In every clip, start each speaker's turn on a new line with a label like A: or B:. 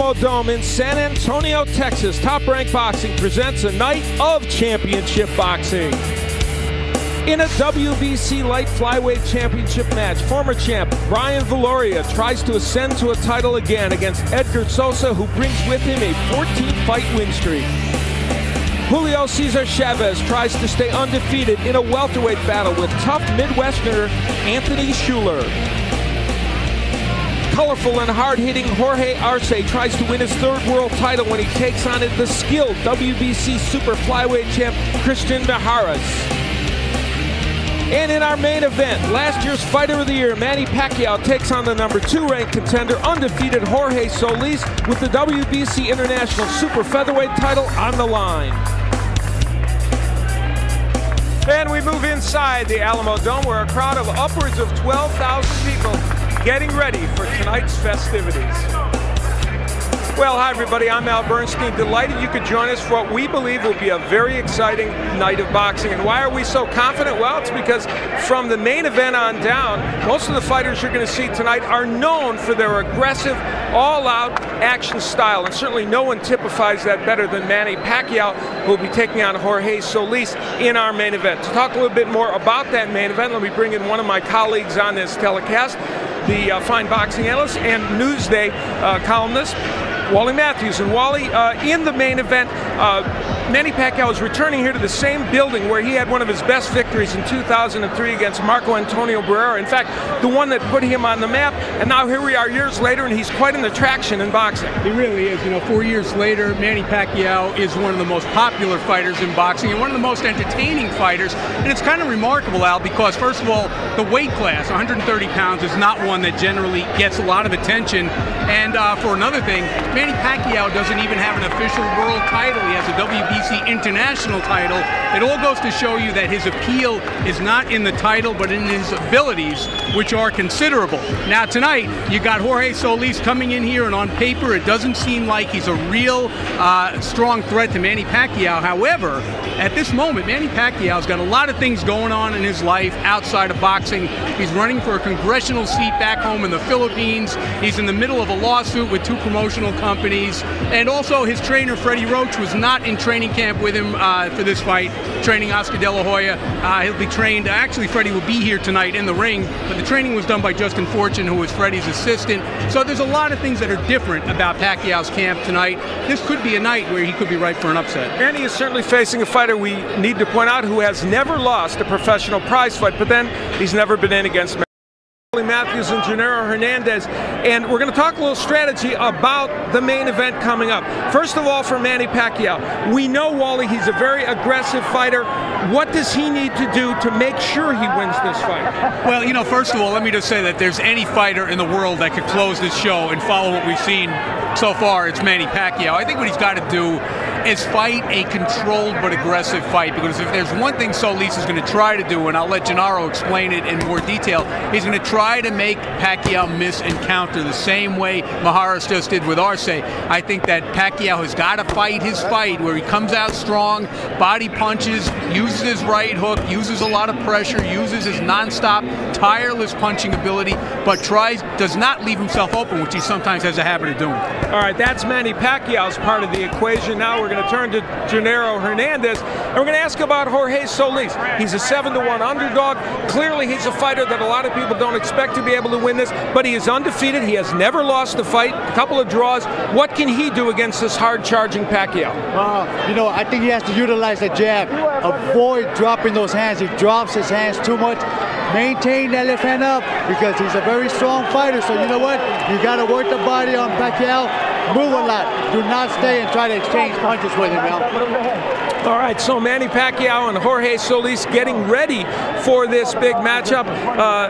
A: Alamodome in San Antonio, Texas, Top Rank Boxing presents a night of championship boxing. In a WBC light flyweight championship match, former champ Brian Valoria tries to ascend to a title again against Edgar Sosa, who brings with him a 14-fight win streak. Julio Cesar Chavez tries to stay undefeated in a welterweight battle with tough Midwesterner Anthony Schuler. Colorful and hard-hitting Jorge Arce tries to win his third world title when he takes on the skilled WBC super flyweight champ Christian Mijares. And in our main event, last year's Fighter of the Year, Manny Pacquiao takes on the number 2 ranked contender, undefeated Jorge Solis, with the WBC International Super Featherweight title on the line. And we move inside the Alamodome, where a crowd of upwards of 12,000 people getting ready for tonight's festivities. Well, hi everybody, I'm Al Bernstein. Delighted you could join us for what we believe will be a very exciting night of boxing. And why are we so confident? Well, it's because from the main event on down, most of the fighters you're going to see tonight are known for their aggressive, all-out action style. And certainly no one typifies that better than Manny Pacquiao, who will be taking on Jorge Solis in our main event. To talk a little bit more about that main event, let me bring in one of my colleagues on this telecast, the fine boxing analyst and Newsday columnist, Wally Matthews. And Wally, in the main event, Manny Pacquiao is returning here to the same building where he had one of his best victories in 2003 against Marco Antonio Barrera. In fact, the one that put him on the map. And now here we are years later, and he's quite an attraction in boxing.
B: He really is. You know, 4 years later, Manny Pacquiao is one of the most popular fighters in boxing and one of the most entertaining fighters. And it's kind of remarkable, Al, because first of all, the weight class, 130 pounds, is not one that generally gets a lot of attention. And for another thing, Manny Pacquiao doesn't even have an official world title. He has a WBC international title. It all goes to show you that his appeal is not in the title, but in his abilities, which are considerable. Now tonight, you got Jorge Solis coming in here, and on paper, it doesn't seem like he's a real strong threat to Manny Pacquiao. However, at this moment, Manny Pacquiao's got a lot of things going on in his life outside of boxing. He's running for a congressional seat back home in the Philippines. He's in the middle of a lawsuit with 2 promotional companies. And also, his trainer, Freddie Roach, was not in training camp with him for this fight, training Oscar De La Hoya. He'll be trained. Actually, Freddie will be here tonight in the ring, but the training was done by Justin Fortune, who was Freddie's assistant. So there's a lot of things that are different about Pacquiao's camp tonight. This could be a night where he could be ripe for an upset.
A: Manny is certainly facing a fighter, we need to point out, who has never lost a professional prize fight, but then he's never been in against Matthews and Gennaro Hernandez, and we're going to talk a little strategy about the main event coming up. First of all, for Manny Pacquiao, we know, Wally, he's a very aggressive fighter. What does he need to do to make sure he wins this fight?
B: Well, you know, first of all, let me just say that there's any fighter in the world that could close this show and follow what we've seen so far, it's Manny Pacquiao. I think what he's got to do is fight a controlled but aggressive fight, because if there's one thing Solis is going to try to do, and I'll let Gennaro explain it in more detail, he's going to try to make Pacquiao miss and counter the same way Mijares just did with Arce. I think that Pacquiao has got to fight his fight where he comes out strong, body punches, uses his right hook, uses a lot of pressure, uses his non-stop, tireless punching ability, but does not leave himself open, which he sometimes has a habit of doing.
A: All right, that's Manny Pacquiao's part of the equation. Now we're going to turn to Gennaro Hernandez, and we're going to ask about Jorge Solis. He's a 7-to-1 underdog. Clearly, he's a fighter that a lot of people don't expect to be able to win this, but he is undefeated. He has never lost a fight, a couple of draws. What can he do against this hard-charging Pacquiao?
C: You know, I think he has to utilize the jab. Avoid dropping those hands. He drops his hands too much. Maintain that left hand up, because he's a very strong fighter. So you know what? You got to work the body on Pacquiao. Move a lot. Do not stay and try to exchange punches with him, Al.
A: All right, so Manny Pacquiao and Jorge Solis getting ready for this big matchup.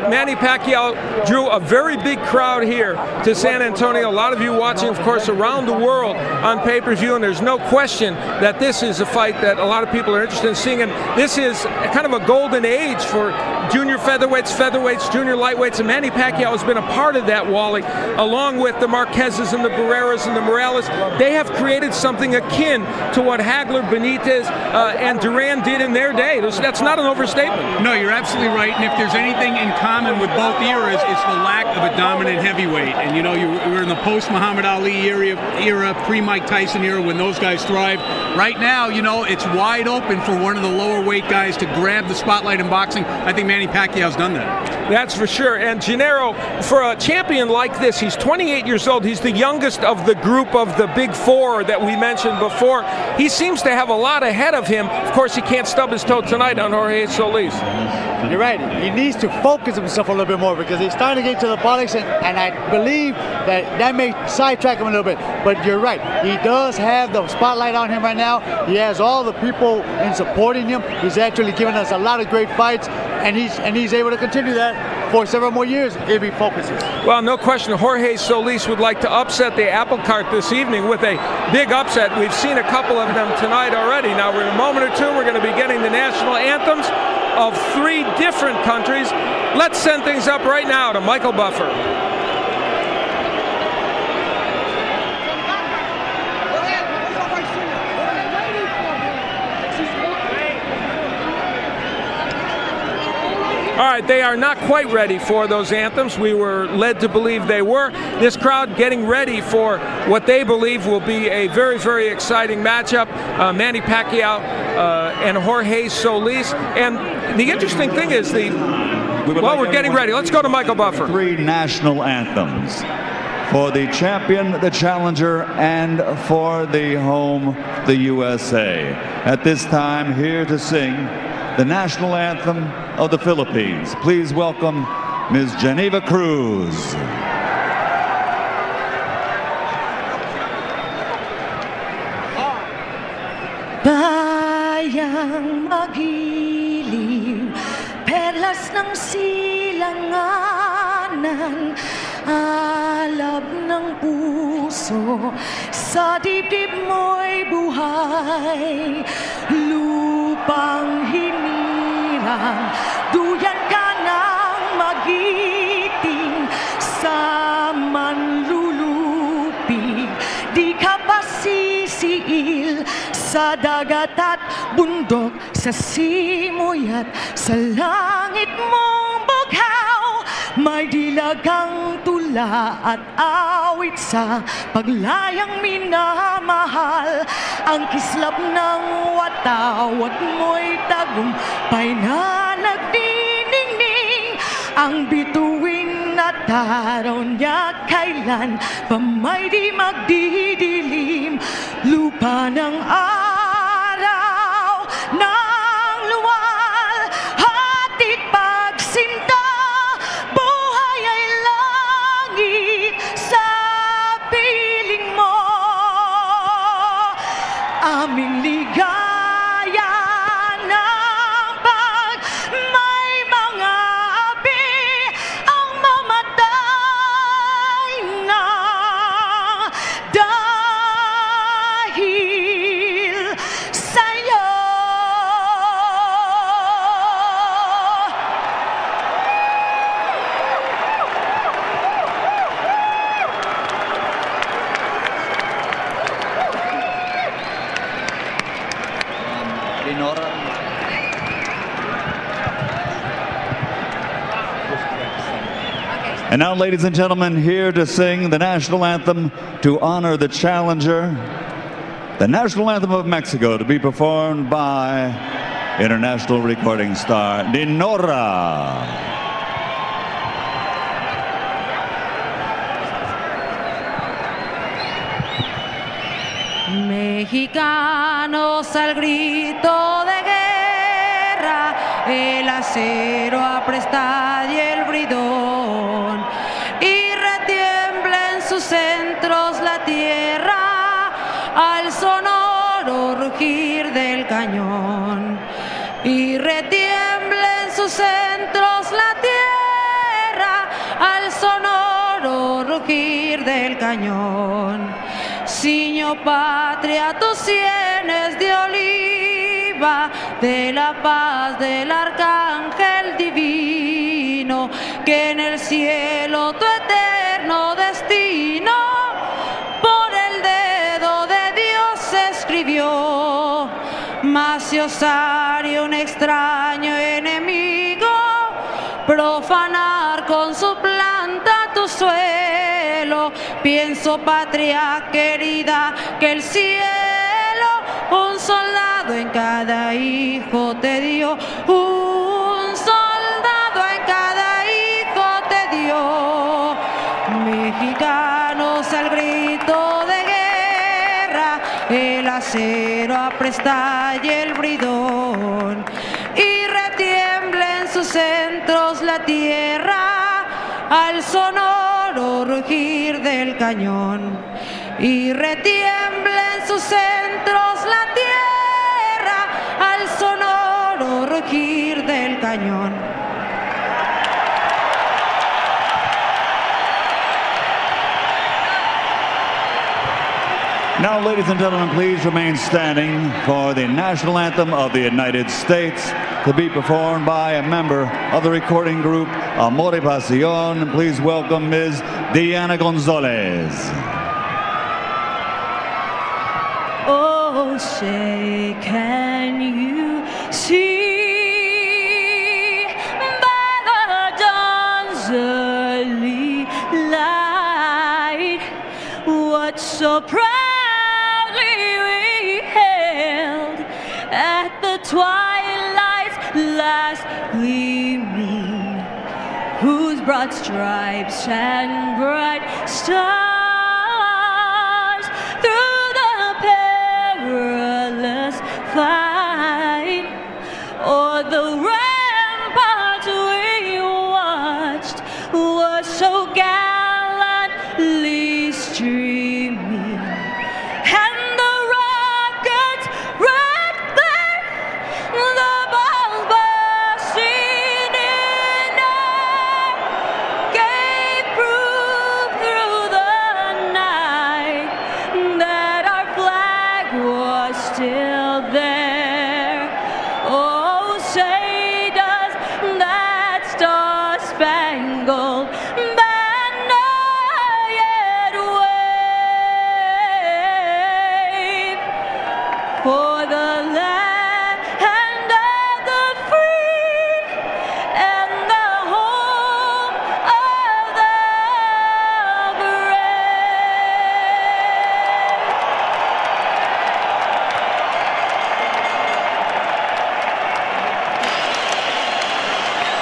A: Manny Pacquiao drew a very big crowd here to San Antonio. A lot of you watching, of course, around the world on pay-per-view, and there's no question that this is a fight that a lot of people are interested in seeing. And this is kind of a golden age for junior featherweights, junior lightweights, and Manny Pacquiao has been a part of that, Wally, along with the Marquezes and the Barreras and the Morales, they have created something akin to what Hagler, Benitez, and Duran did in their day. That's not an overstatement.
B: No, you're absolutely right. And if there's anything in common with both eras, it's the lack of a dominant heavyweight. And you know, you were in the post-Muhammad Ali era, pre-Mike Tyson era, when those guys thrived. Right now, you know, it's wide open for one of the lower weight guys to grab the spotlight in boxing. I think Manny Pacquiao's done that.
A: That's for sure. And Gennaro, for a champion like this, he's 28 years old. He's the youngest of the group of the big four that we mentioned before. He seems to have a lot ahead of him. Of course, he can't stub his toe tonight on Jorge Solis.
C: You're right. He needs to focus himself a little bit more because he's starting to get to the politics, and I believe that may sidetrack him a little bit. But you're right. He does have the spotlight on him right now. He has all the people in supporting him. He's actually given us a lot of great fights, and he's able to continue that for several more years if he focuses.
A: Well, no question, Jorge Solis would like to upset the apple cart this evening with a big upset. We've seen a couple of them tonight already. Now, in a moment or two, we're going to be getting the national anthems of 3 different countries. Let's send things up right now to Michael Buffer. All right, they are not quite ready for those anthems. We were led to believe they were. This crowd getting ready for what they believe will be a very, very exciting matchup. Manny Pacquiao and Jorge Solis. And the interesting thing is we're getting ready. Let's go to Michael Buffer.
D: 3 national anthems for the champion, the challenger, and for the home, the USA. At this time, here to sing the national anthem of the Philippines. Please welcome Ms. Geneva Cruz.
E: Bayang magiliw, perlas ng silanganan, alab ng puso, sa dibdib mo'y buhay, lupang hinirang, duyan ka ng magiting, sa manlulupig, di ka ba sisiil, sa dagat at bundok, sa simoy at sa langit mong bughaw, may dilagang tula at awit sa paglayang minamahal, ang kislap ng watawat mo'y tagumpay na nagdiningning, ang bituin at araw niya kailan pa may di magdidilim, lupa ng araw ng luwal, hatid pagsinta, buhay ay langit sa piling mo, aming ligaya ng pag may mga api ang mamatay na dahil sa'yo.
D: And now, ladies and gentlemen, here to sing the national anthem to honor the challenger, the national anthem of Mexico, to be performed by international recording star Dinora.
E: Mexicanos al grito de guerra, el acero apresta y el bridón, y retiembla en sus centros la tierra al sonoro rugir del cañón, y retiembla en sus centros la tierra al sonoro rugir del cañón. Ciño patria tus sienes de oliva, de la paz del arcángel divino, que en el cielo tu eterno destino por nace osar y un extraño enemigo profanar con su planta tu suelo. Pienso, patria querida, que el cielo un soldado en cada hijo te dio, un soldado en cada hijo te dio. Mexicanos al grito de guerra, el acero apresta y el bridón, y retiembla en sus centros la tierra al sonoro rugir del cañón, y retiembla en sus centros la tierra al sonoro rugir del cañón.
D: Now, ladies and gentlemen, please remain standing for the national anthem of the United States, to be performed by a member of the recording group Manny Pacquiao. Please welcome Ms. Diana Gonzalez.
E: Oh, say, can you see by the dawn's early light what so proudly we hailed at the twilight's last gleaming, whose broad stripes and bright stars through the perilous fight o'er the ramparts we watched were so gallantly streaming, and the rockets red glare, the balls bursting in air, gave proof through the night that our flag was still there. Oh, say does that star-spangled banner yet wave for the land of the free and the home of the brave?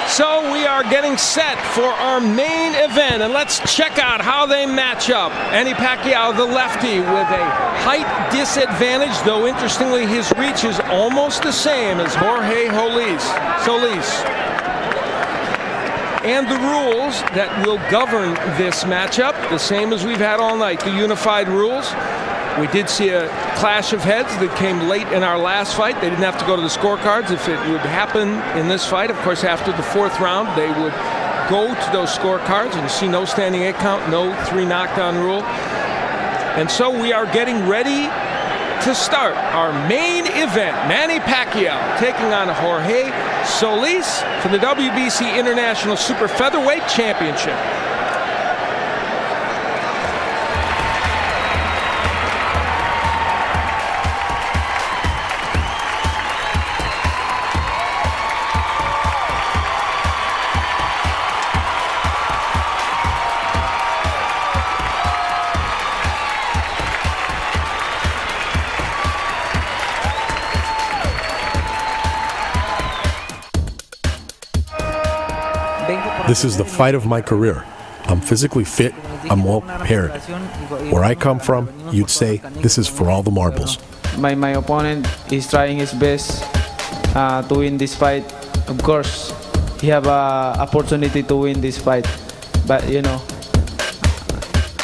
A: So we are getting set for our main event, and let's check out how they match up. Manny Pacquiao, the lefty, with a height disadvantage, though interestingly his reach is almost the same as Jorge Solis. And the rules that will govern this matchup, the same as we've had all night, the unified rules. We did see a clash of heads that came late in our last fight. They didn't have to go to the scorecards if it would happen in this fight. Of course, after the fourth round, they would go to those scorecards, and you see no standing 8 count, no 3 knockdown rule. And so we are getting ready to start our main event. Manny Pacquiao taking on Jorge Solis for the WBC International Super Featherweight Championship.
F: This is the fight of my career. I'm physically fit, I'm well prepared. Where I come from, you'd say this is for all the marbles.
G: My opponent is trying his best to win this fight. Of course, he have an opportunity to win this fight, but you know,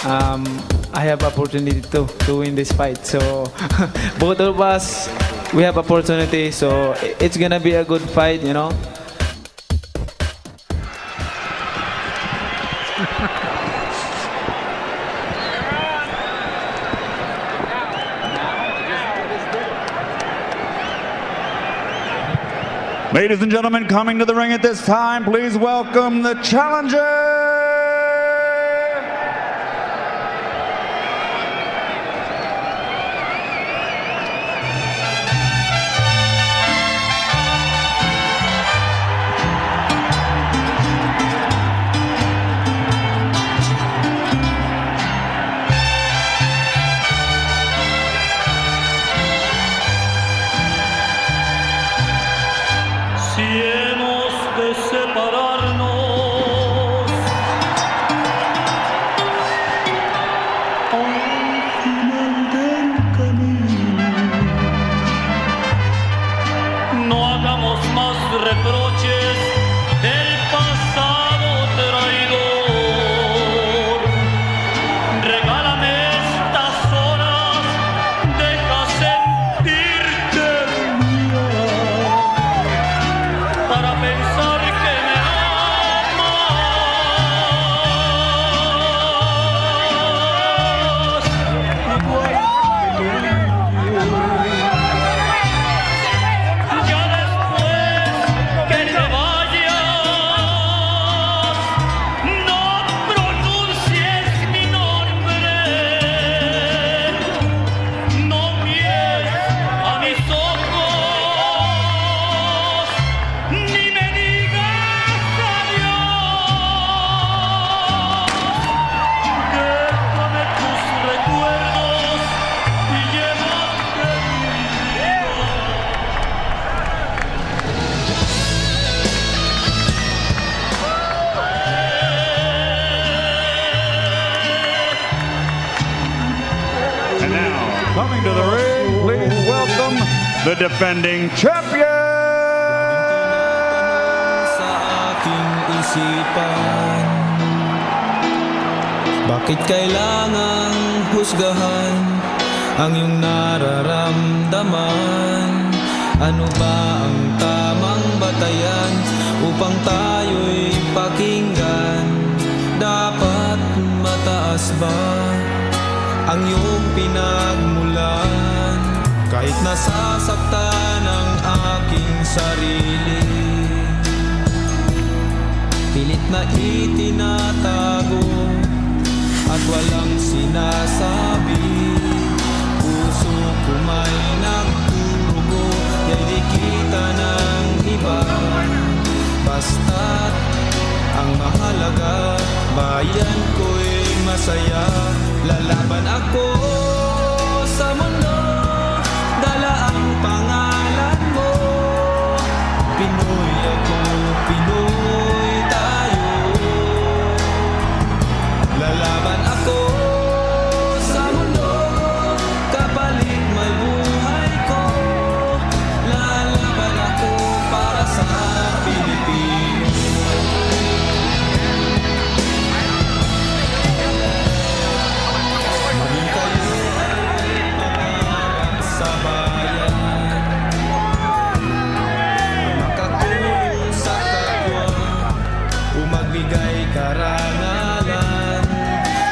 G: I have opportunity to win this fight. So both of us, we have opportunity. So it's gonna be a good fight, you know.
D: Ladies and gentlemen, coming to the ring at this time, please welcome the challenger.
H: No hagamos más reproches del pasado traidor. Regálame estas horas, deja sentirte mía, para pensar que me amas igual que yo. Ya después que te vayas, no pronuncies mi nombre, no mires a mis ojos, ni me digas adiós. Déjame tus recuerdos y llévate mi vida.
D: And now, coming to the ring, please welcome the defending champion.
I: Sa aking isipan, bakit kailangang husgahan ang iyong nararamdaman? Ano ba ang tamang batayan upang tayo'y pakinggan? Dapat mataas ba ang iyong pinagmulan? Kahit nasasaktan ang aking sarili, pilit na itinatago at walang sinasabi. Puso ko may nagdurugo, ya'y di kita ng iba. Basta't ang mahalaga, bayan ko'y masaya. Lalaban ako sa mundo, dala ang pangalan mo. Pinoy ako, Pinoy tayo. Lalaban ako sa mundo, kapalit may buhay ko. Lalaban ako para sa Pilipino. Maging kayo ay pangarap sa bayan, makatulong sa kapwa o magbigay karangalan.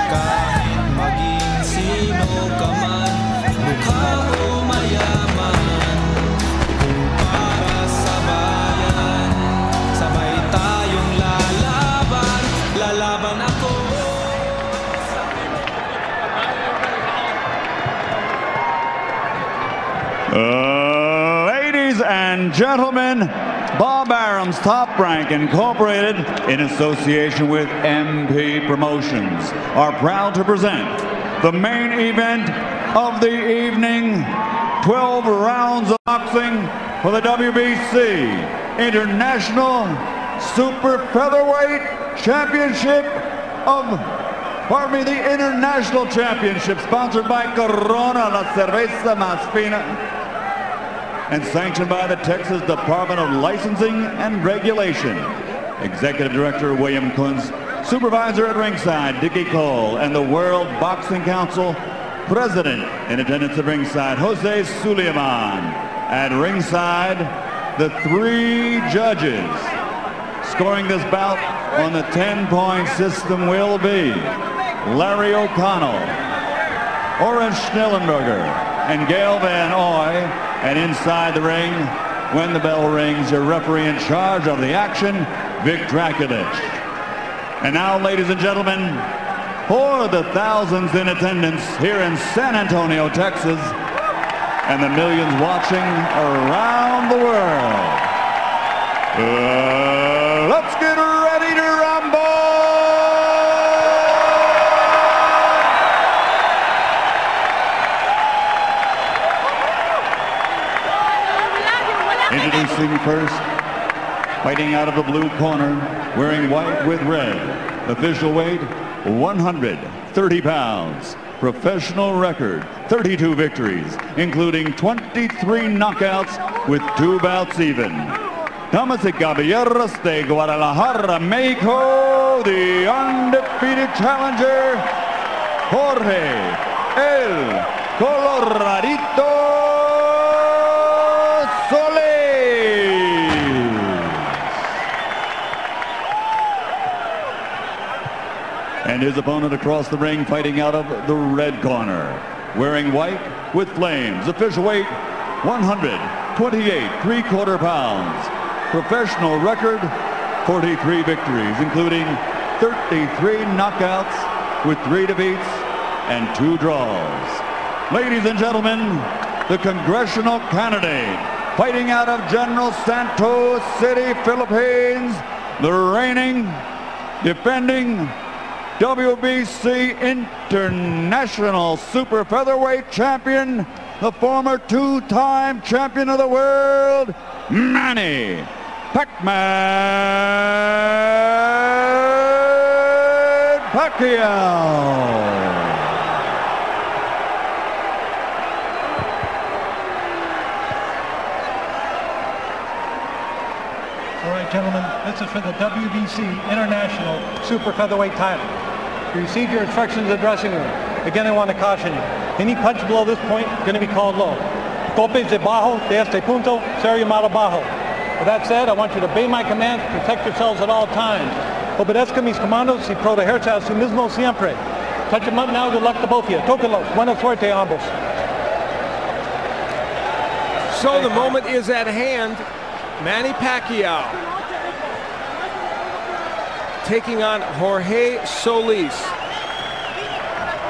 I: Kahit maging sino ka man, mukha o mayaman, kung para sa bayan, sabay tayong lalaban. Lalaban ako.
D: Ladies and gentlemen, Bob Arum's Top Rank Incorporated, in association with MP Promotions, are proud to present the main event of the evening, 12 rounds of boxing for the WBC International Super Featherweight Championship the International Championship, sponsored by Corona, la cerveza más fina, and sanctioned by the Texas Department of Licensing and Regulation. Executive Director William Kuntz, Supervisor at ringside Dickie Cole, and the World Boxing Council President in attendance at ringside Jose Suleiman. At ringside, the 3 judges scoring this bout on the 10-point system will be Larry O'Connell, Oren Schnellenberger, and Gail Van Oy. And inside the ring, when the bell rings, your referee in charge of the action, Vic Draculich. And now, ladies and gentlemen, for the thousands in attendance here in San Antonio, Texas, and the millions watching around the world, let's get ready to rumble! Introducing first, fighting out of the blue corner, wearing white with red, official weight 130 pounds, professional record 32 victories, including 23 knockouts with 2 bouts even. Damas y caballeros de Guadalajara, Mexico, the undefeated challenger, Jorge El Coloradito Solís. And his opponent across the ring, fighting out of the red corner, wearing white with flames, official weight 128 3/4 pounds. Professional record, 43 victories, including 33 knockouts with 3 defeats and 2 draws. Ladies and gentlemen, the congressional candidate, fighting out of General Santos City, Philippines, the reigning, defending WBC International Super Featherweight Champion, the former 2-time champion of the world, Manny Pacquiao.
J: All right, gentlemen, this is for the WBC International Super Featherweight title. You received your instructions in the dressing room. Again, I want to caution you. Any punch below this point is going to be called low. Golpes debajo de este punto ser llamado bajo. With that said, I want you to obey my commands, protect yourselves at all times. Obedezca mis comandos y protegerse a sí mismo siempre. Touch them up now, good luck to both of you. Tóquenlos. Buena suerte a ambos.
A: So the moment is at hand. Manny Pacquiao taking on Jorge Solis.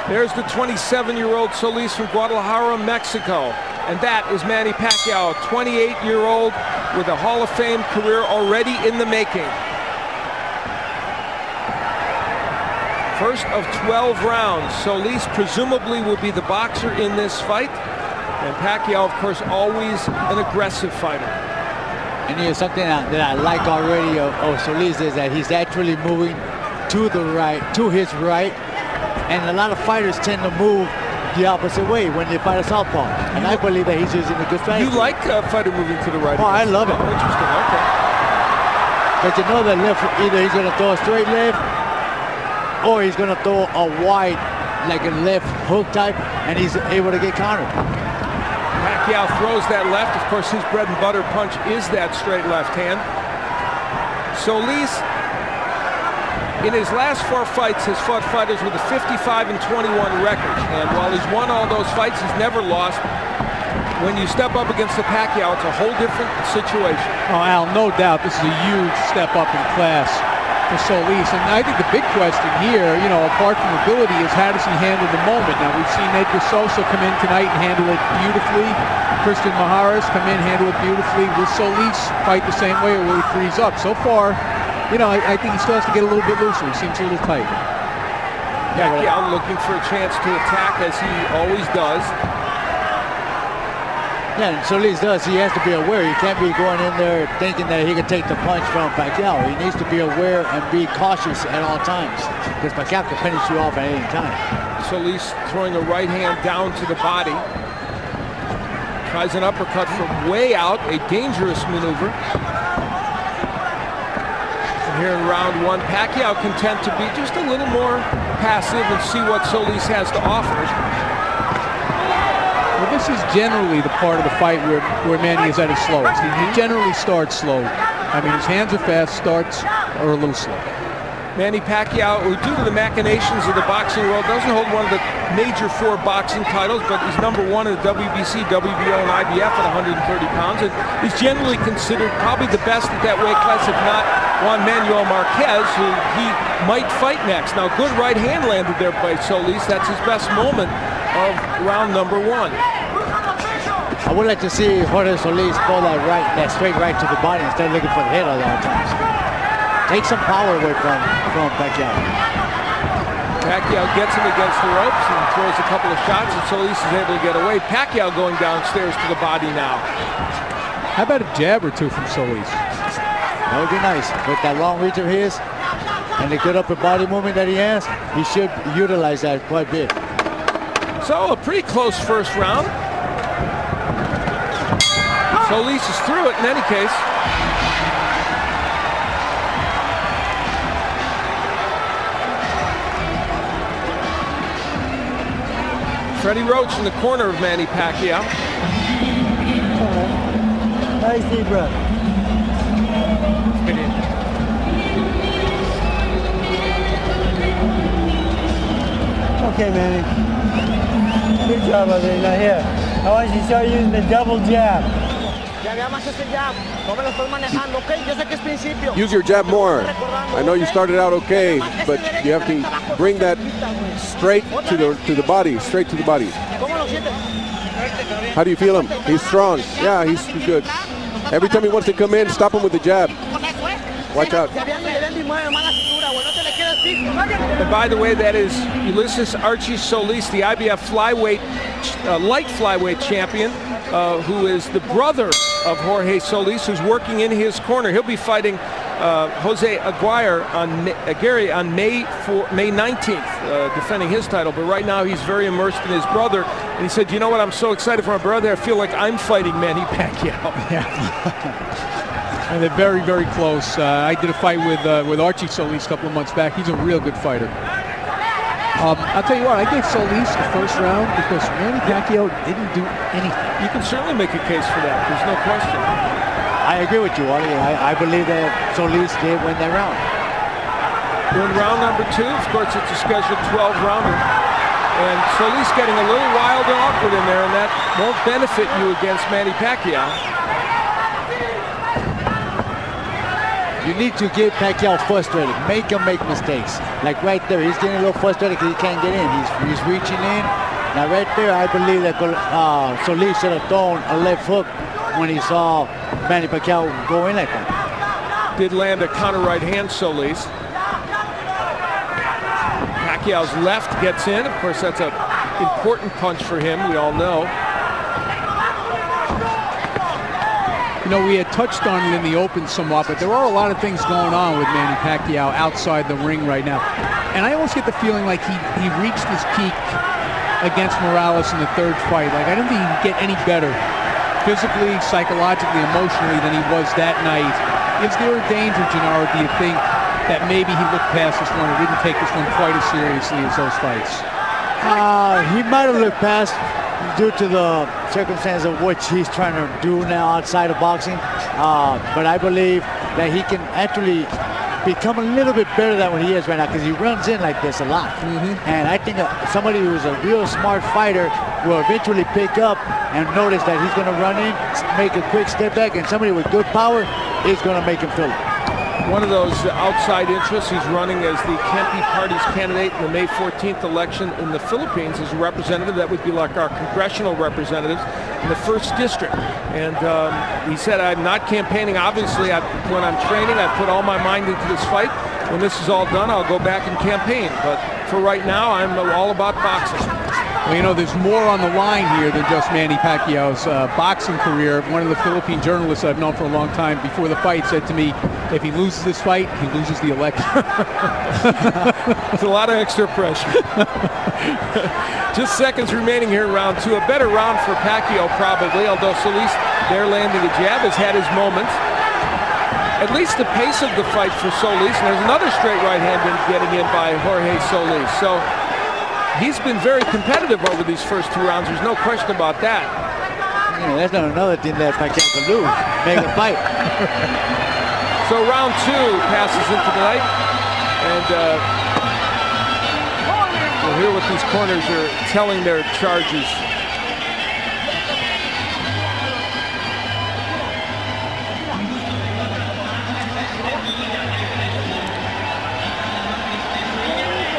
A: There's the 27-year-old Solis from Guadalajara, Mexico. And that is Manny Pacquiao, 28-year-old with a Hall of Fame career already in the making. First of 12 rounds. Solis presumably will be the boxer in this fight. And Pacquiao, of course, always an aggressive fighter.
C: And here's something that I like already of Solis is that he's actually moving to the right, to his right. And a lot of fighters tend to move the opposite way when they fight a southpaw. And I believe that he's using a good strategy.
A: You like a fighter moving to the right?
C: Oh, I love it.
A: Oh, interesting, okay.
C: But you know that left, either he's going to throw a straight left or he's going to throw a wide, like a left hook type, and he's able to get countered.
A: Pacquiao throws that left. Of course, his bread and butter punch is that straight left hand. Solis, in his last 4 fights, has fought fighters with a 55-21 record. And while he's won all those fights, he's never lost. When you step up against the Pacquiao, it's a whole different situation.
B: Oh, Al, no doubt this is a huge step up in class for Solis. And I think the big question here, you know, apart from ability, is how does he handle the moment? Now, we've seen Edgar Sosa come in tonight and handle it beautifully. Christian Maharas come in, handle it beautifully. Will Solis fight the same way, or will he freeze up? So far, you know, I think he still has to get a little bit looser. He seems a little tight.
A: Pacquiao looking for a chance to attack, as he always does.
C: Yeah, and Solis does. He has to be aware. He can't be going in there thinking that he can take the punch from Pacquiao. He needs to be aware and be cautious at all times, because Pacquiao can finish you off at any time.
A: Solis throwing a right hand down to the body. Tries an uppercut from way out, a dangerous maneuver. And here in round 1, Pacquiao content to be just a little more passive and see what Solis has to offer.
B: Well, this is generally the part of the fight where Manny is at his slowest. He generally starts slow. I mean, his hands are fast, starts are a little slow.
A: Manny Pacquiao, who due to the machinations of the boxing world, doesn't hold one of the major 4 boxing titles, but he's #1 in the WBC, WBO, and IBF at 130 pounds. And he's generally considered probably the best at that weight class, if not Juan Manuel Marquez, who he might fight next. Now, good right hand landed there by Solis. That's his best moment of round #1.
C: I would like to see Jorge Solis pull that straight right to the body instead of looking for the head all the times. Take some power away from Pacquiao.
A: Pacquiao gets him against the ropes and throws a couple of shots, and Solis is able to get away. Pacquiao going downstairs to the body now.
B: How about a jab or two from Solis?
C: That would be nice. With that long reach of his and the good upper body movement that he has, he should utilize that quite a bit.
A: So a pretty close first round. Solis is through it in any case. Freddie Roach in the corner of Manny Pacquiao.
C: Nice deep breath. Okay, Manny. Good job of it. Now here, I want you to start using the double jab.
K: Use your jab more. I know you started out okay, but you have to bring that straight to the body, straight to the body. How do you feel him? He's strong. Yeah, he's good. Every time he wants to come in, stop him with the jab. Watch out.
A: And by the way, that is Ulysses Archie Solis, the IBF flyweight, light flyweight champion, who is the brother of Jorge Solis, who's working in his corner. He'll be fighting Jose Aguirre on May 19th, defending his title. But right now, he's very immersed in his brother. And he said, "You know what? I'm so excited for my brother. I feel like I'm fighting Manny Pacquiao."
B: Yeah. And they're very, very close. I did a fight with Archie Solis a couple of months back. He's a real good fighter. I'll tell you what, I gave Solis the first round because Manny Pacquiao didn't do anything.
A: You can certainly make a case for that. There's no question.
C: I agree with you, Wally. I believe that Solis did win that round.
A: We're in round number 2. Of course, it's a scheduled 12-rounder. And Solis getting a little wild and awkward in there, and that won't benefit you against Manny Pacquiao.
C: You need to get Pacquiao frustrated. Make him make mistakes. Like right there, he's getting a little frustrated because he can't get in. He's reaching in. Now right there, I believe that Solis should have thrown a left hook when he saw Manny Pacquiao go in like that.
A: Did land a counter right hand, Solis. Pacquiao's left gets in. Of course, that's an important punch for him, we all know.
B: You know, we had touched on it in the open somewhat, but there are a lot of things going on with Manny Pacquiao outside the ring right now. And I almost get the feeling like he reached his peak against Morales in the third fight. Like, I don't think he can get any better physically, psychologically, emotionally than he was that night. Is there a danger, Gennaro, do you think, that maybe he looked past this one and didn't take this one quite as seriously as those fights?
C: He might have looked past due to the circumstance of which he's trying to do now outside of boxing. But I believe that he can actually become a little bit better than what he is right now because he runs in like this a lot. And I think somebody who's a real smart fighter will eventually pick up and notice that he's going to run in, make a quick step back, and somebody with good power is going to make him feel it.
A: One of those outside interests, he's running as the Kempe Party's candidate in the May 14th election in the Philippines as a representative. That would be like our congressional representatives in the 1st District. And he said, I'm not campaigning. Obviously, when I'm training, I put all my mind into this fight. When this is all done, I'll go back and campaign. But for right now, I'm all about boxing.
B: Well, you know, there's more on the line here than just Manny Pacquiao's boxing career. One of the Philippine journalists I've known for a long time before the fight said to me, if he loses this fight, he loses the election.
A: It's a lot of extra pressure. Just seconds remaining here in round 2. A better round for Pacquiao probably, although Solis there landing a jab has had his moments. At least the pace of the fight for Solis, and there's another straight right hand getting in by Jorge Solis. So he's been very competitive over these first 2 rounds. There's no question about that.
C: Yeah, that's not another thing that Pacquiao can do. Make a fight.
A: So round 2 passes into the night, and we'll hear what these corners are telling their charges.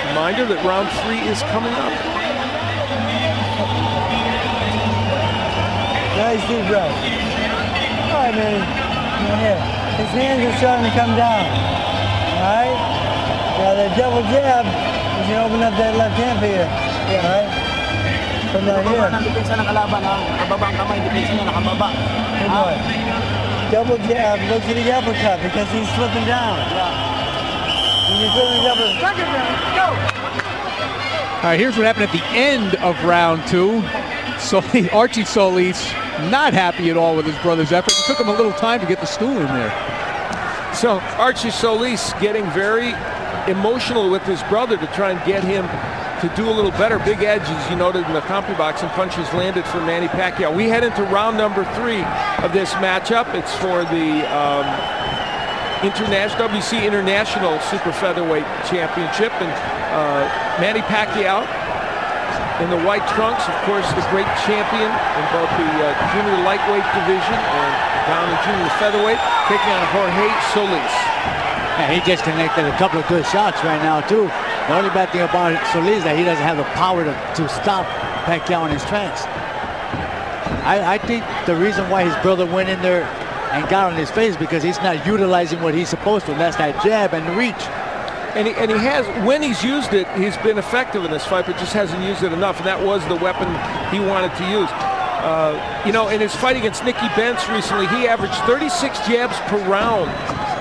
A: Reminder that round 3 is coming up.
C: Nice deep breath. All right, man. Here. His hands are starting to come down. All right? Now that double jab, you can open up that left hand for you. Yeah, all right? From down here. Good boy. Double jab, look to the uppercut because he's slipping down. When you're feeling the uppercut, go!
B: All right, here's what happened at the end of round 2. Archie Solis not happy at all with his brother's effort. It took him a little time to get the stool in there.
A: So Archie Solis getting very emotional with his brother to try and get him to do a little better. Big edge, as you noted in the CompuBox, and punches landed for Manny Pacquiao. We head into round number 3 of this matchup. It's for the WC International Super Featherweight Championship, and Manny Pacquiao in the white trunks, of course, the great champion in both the junior lightweight division and down in junior featherweight, taking on Jorge Solis.
C: Yeah, he just connected a couple of good shots right now, too. The only bad thing about Solis is that he doesn't have the power to stop Pacquiao in his tracks. I think the reason why his brother went in there and got on his face because he's not utilizing what he's supposed to, and that's that jab and the reach.
A: And he has, when he's used it, he's been effective in this fight, but just hasn't used it enough, and that was the weapon he wanted to use. You know, in his fight against Nicky Benz recently, he averaged 36 jabs per round,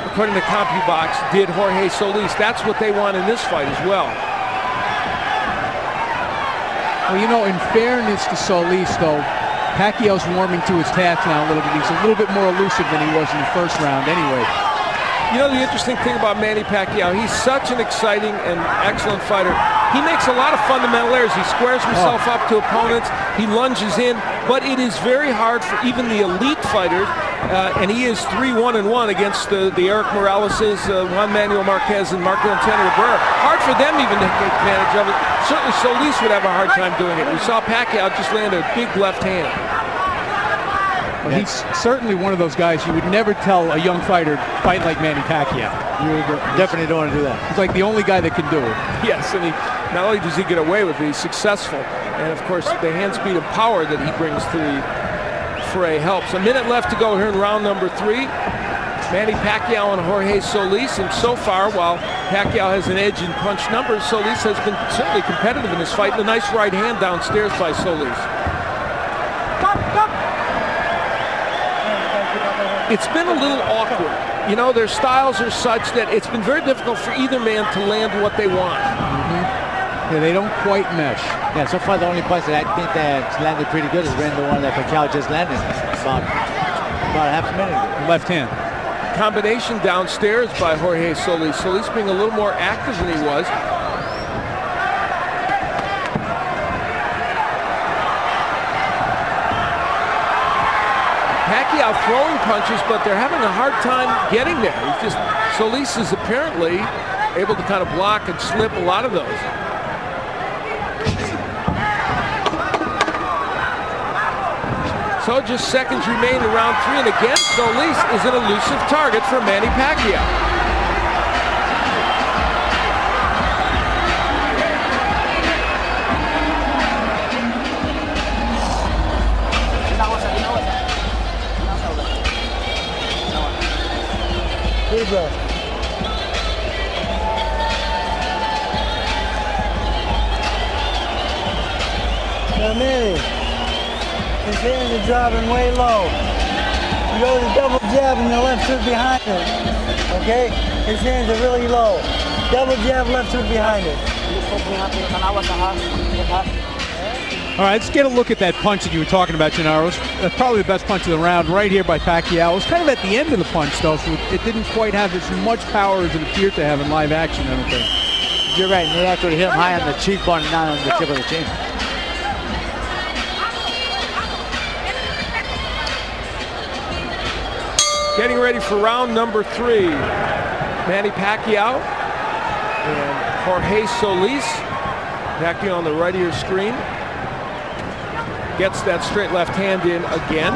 A: according to CompuBox, did Jorge Solis. That's what they want in this fight as well.
B: Well, you know, in fairness to Solis, though, Pacquiao's warming to his task now a little bit. He's a little bit more elusive than he was in the first round anyway.
A: You know, the interesting thing about Manny Pacquiao, he's such an exciting and excellent fighter. He makes a lot of fundamental errors. He squares himself up to opponents. He lunges in, but it is very hard for even the elite fighters, and he is 3-1-1 against the Eric Moraleses, Juan Manuel Marquez, and Marco Antonio Barrera. Hard for them even to take advantage of it. Certainly Solis would have a hard time doing it. We saw Pacquiao just land a big left hand.
B: Well, he's certainly one of those guys you would never tell a young fighter fight like Manny Pacquiao.
C: You definitely don't want to do that.
B: He's like the only guy that can do it.
A: Yes, and he not only does he get away with it, he's successful. And of course, the hand speed and power that he brings to the fray helps. A minute left to go here in round number 3. Manny Pacquiao and Jorge Solis, and so far, while Pacquiao has an edge in punch numbers, Solis has been certainly competitive in this fight. And a nice right hand downstairs by Solis. It's been a little awkward. You know, their styles are such that it's been very difficult for either man to land what they want.
B: Yeah, they don't quite mesh.
C: Yeah, so far the only punch that I think that's landed pretty good has been the one that Pacquiao just landed about a half a minute ago.
B: Left hand.
A: Combination downstairs by Jorge Solis. Solis being a little more active than he was. Pacquiao throwing punches, but they're having a hard time getting there. He's just, Solis is apparently able to kind of block and slip a lot of those. So just seconds remain in round 3, and again, Solis is an elusive target for Manny Pacquiao.
L: Now, Manny, his hands are dropping way low. You go to the double jab and the left hook behind it. Okay? His hands are really low. Double jab, left hook behind it.
B: All right, let's get a look at that punch that you were talking about, Gennaro. That's probably the best punch of the round right here by Pacquiao. It was kind of at the end of the punch, though, so it didn't quite have as much power as it appeared to have in live action, I don't think.
C: You're right, and they actually hit him high on the cheekbone and not on the tip of the chin.
A: Getting ready for round number 3. Manny Pacquiao and Jorge Solis. Pacquiao on the right of your screen. Gets that straight left hand in again.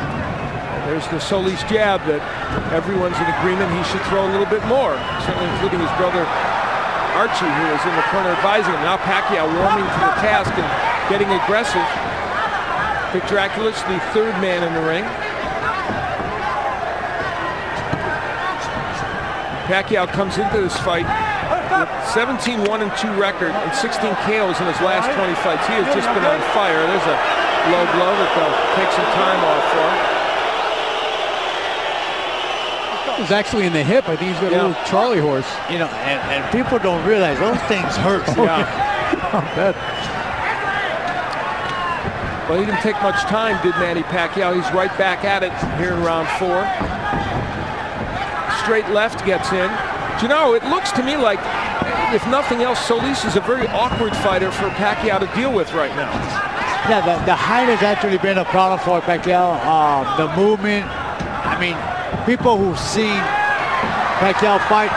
A: There's the Solis jab that everyone's in agreement he should throw a little bit more, certainly including his brother Archie, who is in the corner advising him. Now Pacquiao warming to the task and getting aggressive. Vic Draculis, the 3rd man in the ring. Pacquiao comes into this fight with 17-1-2 record and 16 KOs in his last 20 fights. He has just been on fire. There's a low blow that they'll take some time off for.
B: It was actually in the hip. I think he's got a little Charlie horse.
C: You know, and people don't realize those things hurt.
B: Yeah. I bet.
A: Well, he didn't take much time, did Manny Pacquiao. He's right back at it here in round 4. Straight left gets in. Do you know, it looks to me like, if nothing else, Solis is a very awkward fighter for Pacquiao to deal with right now.
C: Yeah, the height has actually been a problem for Pacquiao. The movement, I mean, people who've seen Pacquiao fight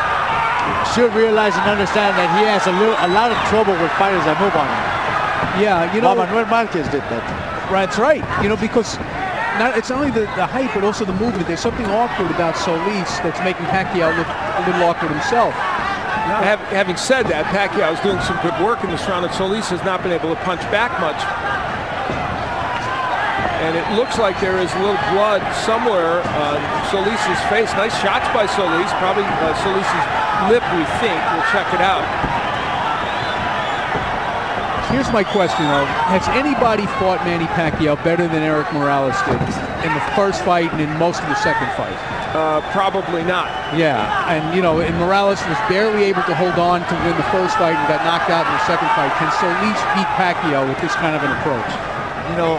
C: should realize and understand that he has a lot of trouble with fighters that move on him.
B: Yeah, you know,
C: Manuel Marquez did that.
B: That's right. You know, because it's not only the height, but also the movement. There's something awkward about Solis that's making Pacquiao look a little awkward himself.
A: Having said that, Pacquiao is doing some good work in this round, and Solis has not been able to punch back much. And it looks like there is a little blood somewhere on Solis' face. Nice shots by Solis. Probably Solis' lip, we think. We'll check it out.
B: Here's my question, though. Has anybody fought Manny Pacquiao better than Eric Morales did in the first fight and in most of the second fight?
A: Probably not.
B: Yeah, and you know, and Morales was barely able to hold on to win the first fight and got knocked out in the second fight. Can Solis beat Pacquiao with this kind of an approach?
C: You know,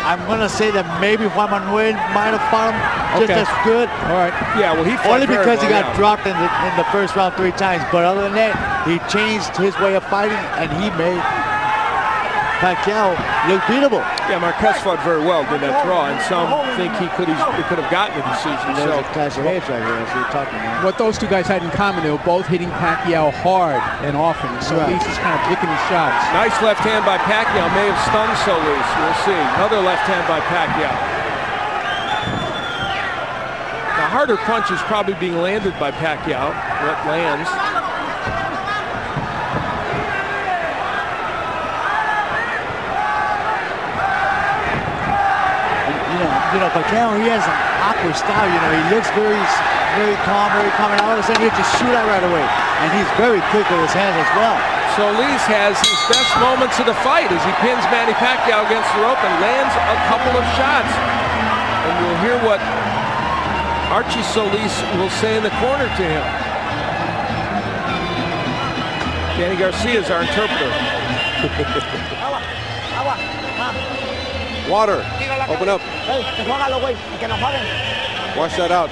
C: I'm gonna say that maybe Juan Manuel might have fought him just as good.
B: All right.
A: Yeah, well, he fought
C: only because he got
A: well,
C: dropped in the first round 3 times. But other than that, he changed his way of fighting, and he made Pacquiao look beatable.
A: Yeah, Marquez fought very well in that draw, and some think he could have gotten a decision.
C: There's a clash of heads right here, as we're talking about.
B: What those two guys had in common, they were both hitting Pacquiao hard and often. Solis is kind of picking his shots.
A: Nice left hand by Pacquiao, may have stunned Solis. We'll see. Another left hand by Pacquiao. The harder punch is probably being landed by Pacquiao. What lands?
C: You know, Pacquiao, he has an awkward style. You know, he looks very calm, and all of a sudden he'll just shoot out right away. And he's very quick with his hands as well.
A: Solis has his best moments of the fight as he pins Manny Pacquiao against the rope and lands a couple of shots. And we'll hear what Archie Solis will say in the corner to him. Danny Garcia is our interpreter.
K: Water. Open up. Wash that out.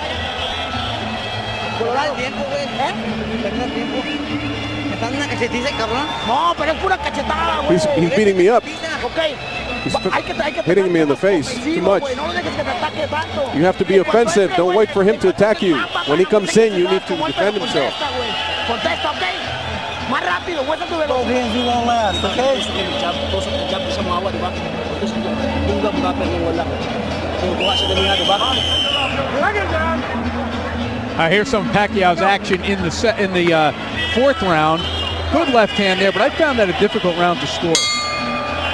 K: He's beating me up. He's hitting me in the face too much. You have to be offensive. Don't wait for him to attack you. When he comes in, you need to defend himself.
L: Both hands you won't last, okay?
B: Here's some Pacquiao's action in the 4th round. Good left hand there, but I found that a difficult round to score.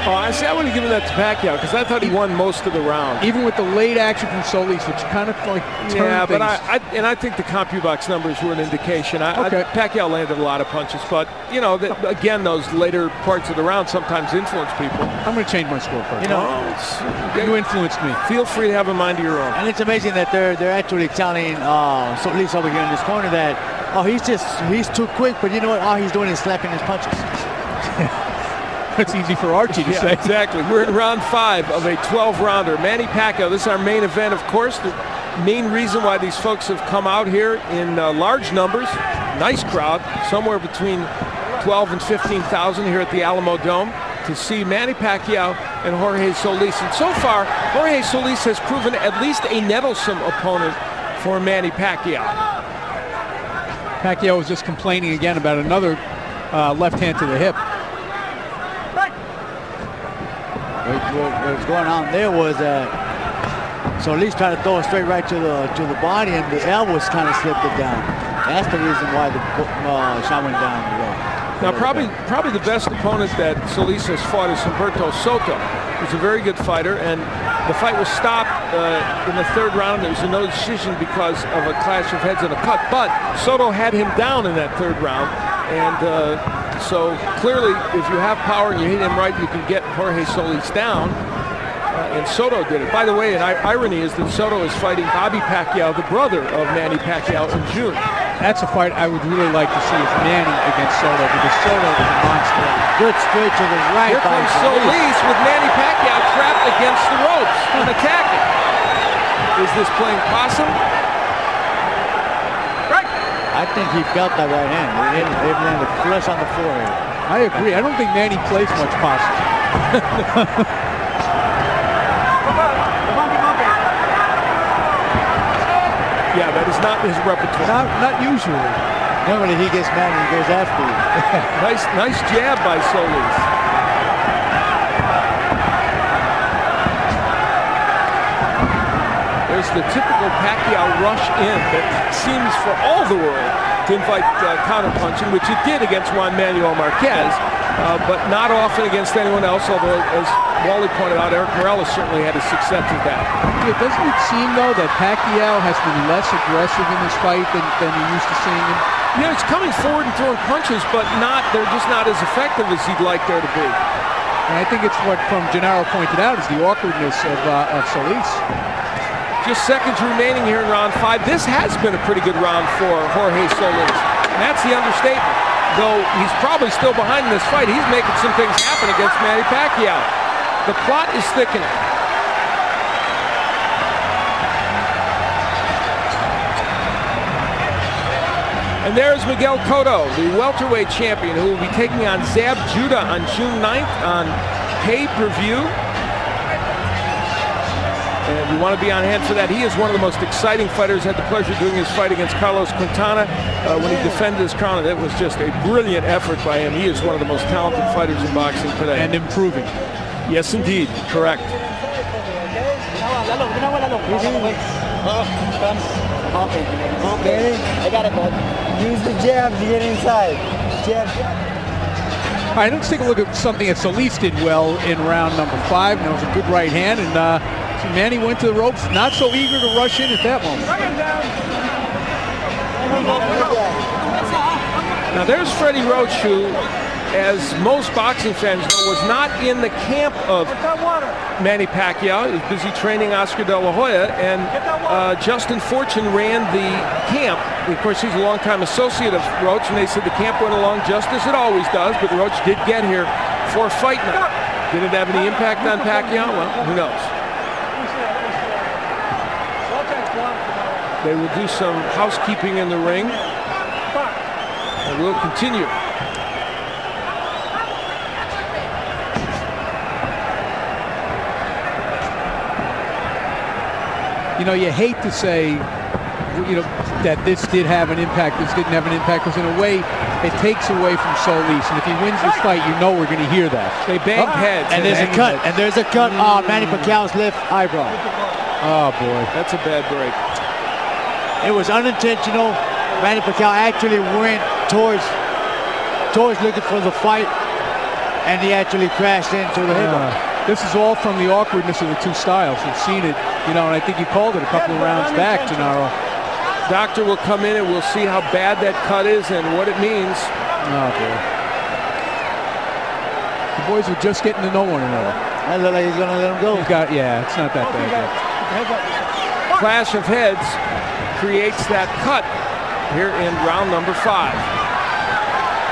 A: Oh, I see. I would have given that to Pacquiao because I thought he won most of the round.
B: Even with the late action from Solis, which kind of like turned
A: but
B: things.
A: I think the CompuBox numbers were an indication. Pacquiao landed a lot of punches, but you know, again, those later parts of the round sometimes influence people.
B: I'm going to change my score first.
C: You know,
B: you influenced me.
A: Feel free to have a mind of your own.
C: And it's amazing that they're actually telling Solis over here in this corner that he's too quick, but you know what? All he's doing is slapping his punches.
B: It's easy for Archie to say.
A: Exactly. We're in round 5 of a 12-rounder. Manny Pacquiao, this is our main event, of course. The main reason why these folks have come out here in large numbers. Nice crowd, somewhere between 12 and 15,000 here at the Alamodome to see Manny Pacquiao and Jorge Solis. And so far, Jorge Solis has proven at least a nettlesome opponent for Manny Pacquiao.
B: Pacquiao was just complaining again about another left hand to the hip.
C: What was going on there was Solis tried to throw it straight right to the body, and the elbows kind of slipped it down. That's the reason why the shot went down the road.
A: Now, probably the best opponent that Solis has fought is Humberto Soto. He's a very good fighter, and the fight was stopped in the 3rd round. There was a no decision because of a clash of heads and a cut, but Soto had him down in that 3rd round, and so clearly, if you have power and you hit him right, you can get Jorge Solis down. And Soto did it. By the way, an irony is that Soto is fighting Bobby Pacquiao, the brother of Manny Pacquiao, in June.
B: That's a fight I would really like to see is Manny against Soto, because Soto is a monster.
C: Good straight to the right.
A: Here comes Solis with Manny Pacquiao trapped against the ropes and attacking. Is this playing possum?
C: I think he felt that right hand. It landed flush on the forehead.
B: I agree. I don't think Manny plays much possum.
A: Yeah, that is not his repertoire.
B: Not usually.
C: Normally he gets mad and he goes after you.
A: Nice jab by Solis. There's the typical Pacquiao rush in that seems for all the world to invite counterpunching, which it did against Juan Manuel Marquez, but not often against anyone else, although, as Wally pointed out, Eric Morales certainly had his success with that.
B: Yeah, doesn't it seem, though, that Pacquiao has been less aggressive in this fight than we used to seeing him?
A: You know, he's coming forward and throwing punches, but they're just not as effective as he'd like there to be.
B: And I think it's what, from Gennaro pointed out, is the awkwardness of Solis.
A: Just seconds remaining here in round 5. This has been a pretty good round for Jorge Solis. And that's the understatement. Though he's probably still behind in this fight, he's making some things happen against Manny Pacquiao. The plot is thickening. And there's Miguel Cotto, the welterweight champion, who will be taking on Zab Judah on June 9th on pay-per-view. And we want to be on hand for that. He is one of the most exciting fighters. Had the pleasure of doing his fight against Carlos Quintana when he defended his crown. It was just a brilliant effort by him. He is one of the most talented fighters in boxing today.
B: And improving.
A: Yes, indeed. Correct.
L: I got it, bud. Use the jab to get inside. Jab.
B: All right, let's take a look at something that Solis did well in round number 5. And it was a good right hand. And Manny went to the ropes, not so eager to rush in at that moment.
A: Now there's Freddie Roach, who, as most boxing fans know, was not in the camp of Manny Pacquiao. He was busy training Oscar De La Hoya, and Justin Fortune ran the camp. Of course, he's a longtime associate of Roach, and they said the camp went along just as it always does, but Roach did get here for a fight night. Did it have any impact on Pacquiao? Well, who knows? They will do some housekeeping in the ring, and we'll continue.
B: You know, you hate to say, you know, that this did have an impact, this didn't have an impact, because in a way, it takes away from Solis. And if he wins this fight, you know we're going to hear that.
A: They banged heads.
C: And there's a cut. And there's a cut on Manny Pacquiao's left eyebrow.
B: Oh, boy.
A: That's a bad break.
C: It was unintentional. Manny Pacquiao actually went towards looking for the fight, and he actually crashed into the head.
B: This is all from the awkwardness of the two styles. You've seen it, you know, and I think you called it a couple of rounds back, Gennaro.
A: Doctor will come in and we'll see how bad that cut is and what it means.
B: Oh, boy. The boys are just getting to know one another.
C: I look like he's going to let him go.
B: Yeah, it's not that bad.
A: Clash of heads creates that cut here in round number 5.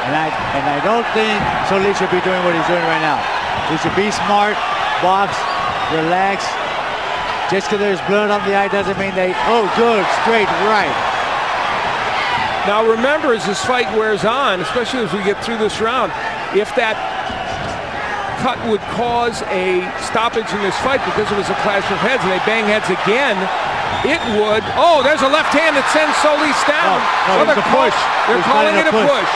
C: And I don't think Solis should be doing what he's doing right now. He should be smart, box, relax. Just because there's blood on the eye doesn't mean they, oh, good, straight right.
A: Now remember, as this fight wears on, especially as we get through this round, if that cut would cause a stoppage in this fight because it was a clash of heads and they bang heads again, it would. Oh, there's a left hand that sends Solis down.
C: No, it's a push.
A: They're calling it a push.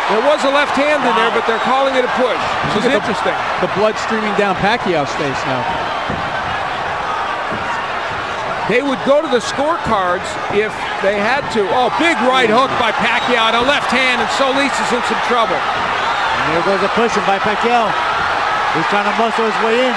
A: There was a left hand in there, but they're calling it a push, which is interesting.
B: The blood streaming down Pacquiao's face now.
A: They would go to the scorecards if they had to. Oh, big right hook by Pacquiao, a left hand, and Solis is in some trouble.
C: And there goes a pushing by Pacquiao. He's trying to muscle his way in.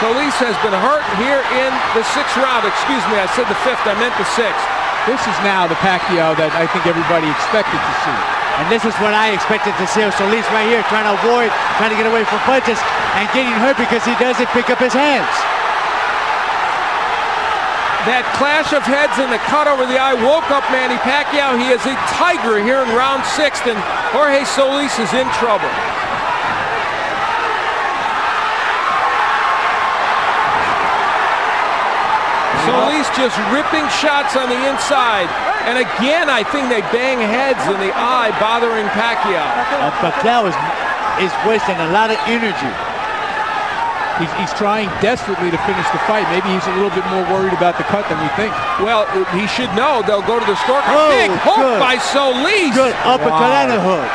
A: Solis has been hurt here in the 6th round. Excuse me, I said the 5th, I meant the 6th.
B: This is now the Pacquiao that I think everybody expected to see.
C: And this is what I expected to see. Solis right here trying to avoid, trying to get away from punches and getting hurt because he doesn't pick up his hands.
A: That clash of heads and the cut over the eye woke up Manny Pacquiao. He is a tiger here in round 6, and Jorge Solis is in trouble. Solis just ripping shots on the inside. And again, I think they bang heads in the eye, bothering Pacquiao.
C: Pacquiao is wasting a lot of energy.
B: He's trying desperately to finish the fight. Maybe he's a little bit more worried about the cut than we think.
A: Well, he should know. They'll go to the scorecard.
C: Oh,
A: big hook by Solis.
C: Good uppercut and a hook.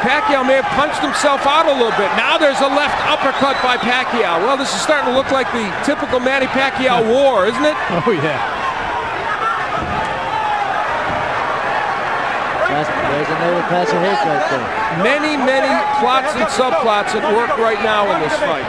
A: Pacquiao may have punched himself out a little bit. Now there's a left uppercut by Pacquiao. Well, this is starting to look like the typical Manny Pacquiao war, isn't it?
B: Oh, yeah.
C: There's another clash of hits right there.
A: Many, many plots and subplots at work right now in this fight.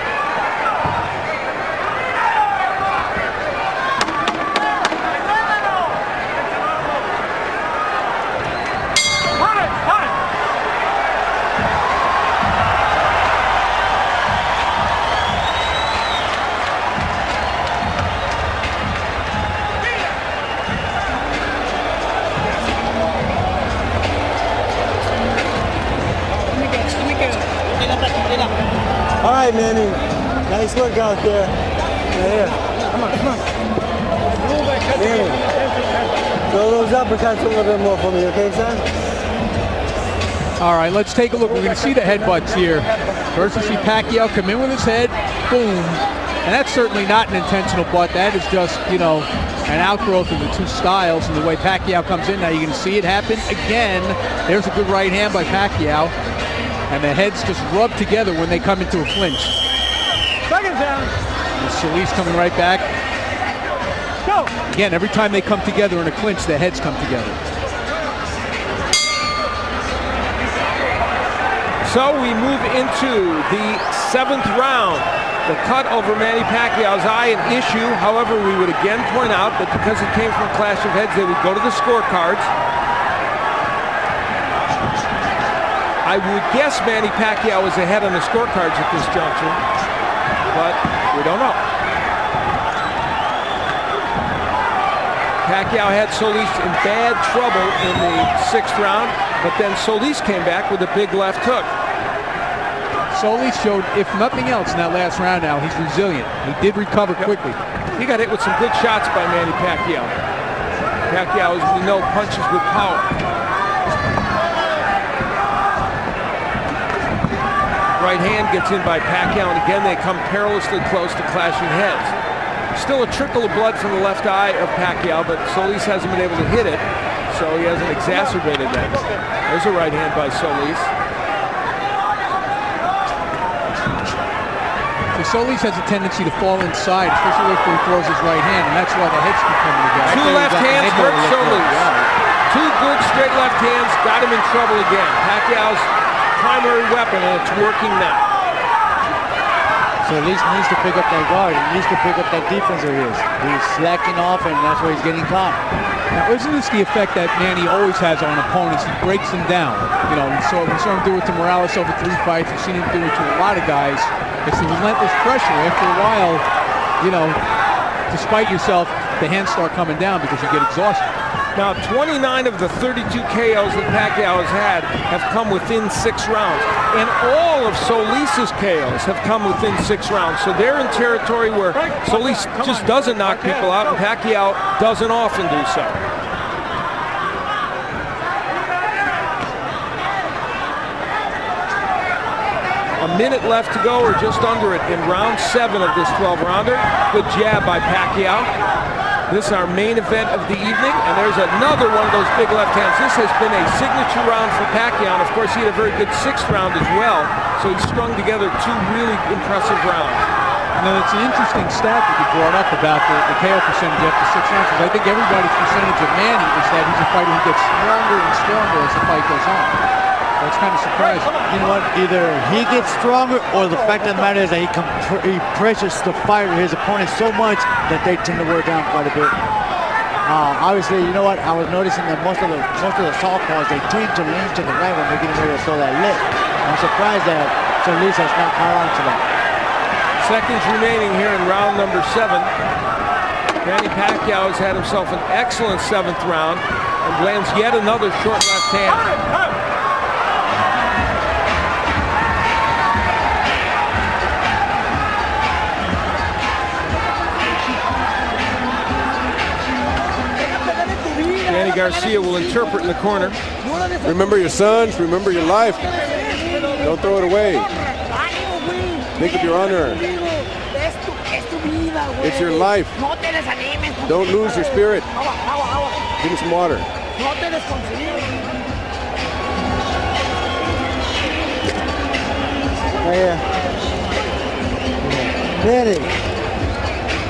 L: All right, Manny. Nice work out there. Yeah. Come on. Manny, throw those uppercuts a little bit more for me, okay, son?
B: All right, let's take a look. We're going to see the headbutts here. First, we see Pacquiao come in with his head, boom. And that's certainly not an intentional butt. That is just, you know, an outgrowth of the two styles and the way Pacquiao comes in. Now you're going to see it happen again. There's a good right hand by Pacquiao. And the heads just rub together when they come into a clinch.
J: Second down.
B: And Solis coming right back.
J: Go.
B: Again, every time they come together in a clinch, the heads come together.
A: So we move into the 7th round. The cut over Manny Pacquiao's eye, an issue. However, we would again point out that because it came from a clash of heads, they would go to the scorecards. I would guess Manny Pacquiao is ahead on the scorecards at this juncture, but we don't know. Pacquiao had Solis in bad trouble in the 6th round, but then Solis came back with a big left hook.
B: Solis showed, if nothing else, in that last round now, he's resilient. He did recover quickly.
A: He got hit with some good shots by Manny Pacquiao. Pacquiao, as we know, punches with power. Right hand gets in by Pacquiao, and again they come perilously close to clashing heads. Still a trickle of blood from the left eye of Pacquiao, but Solis hasn't been able to hit it, so he hasn't exacerbated that. There's a right hand by Solis.
B: So Solis has a tendency to fall inside, especially if he throws his right hand, and that's why the heads keep coming together.
A: Two left hands hurt Solis. Two good straight left hands got him in trouble again. Pacquiao's primary weapon, and it's working now.
C: So at least needs to pick up that guard. He needs to pick up that defense of his. He's slacking off, and that's where he's getting caught.
B: Now, isn't this the effect that Manny always has on opponents? He breaks them down. You know, we saw him do it to Morales over 3 fights. We've seen him do it to a lot of guys. It's the relentless pressure. After a while, you know, despite yourself, the hands start coming down because you get exhausted.
A: Now, 29 of the 32 KOs that Pacquiao has had have come within 6 rounds. And all of Solis's KOs have come within 6 rounds. So they're in territory where Solis just doesn't knock people out, and Pacquiao doesn't often do so. A minute left to go, or just under it, in round 7 of this 12-rounder. Good jab by Pacquiao. This is our main event of the evening, and there's another one of those big left hands. This has been a signature round for Pacquiao, and of course he had a very good 6th round as well, so he strung together 2 really impressive rounds.
B: Now, it's an interesting stat that you brought up about the KO percentage after 6 rounds, because I think everybody's percentage of Manny is that he's a fighter who gets stronger and stronger as the fight goes on. So it's kind of surprising.
C: You know what? Either he gets stronger, or the fact of the matter is that he pressures the fighter, his opponent, so much that they tend to wear down quite a bit. Obviously, you know what? I was noticing that most of the southpaws, they tend to lean to the right when they're getting ready to throw that lift. I'm surprised that Solis has not caught on to that.
A: Seconds remaining here in round number 7. Manny Pacquiao has had himself an excellent 7th round and lands yet another short left hand. Danny Garcia will interpret in the corner.
K: Remember your sons, remember your life. Don't throw it away. Think of your honor. It's your life. Don't lose your spirit. Give me some water.
L: Right here.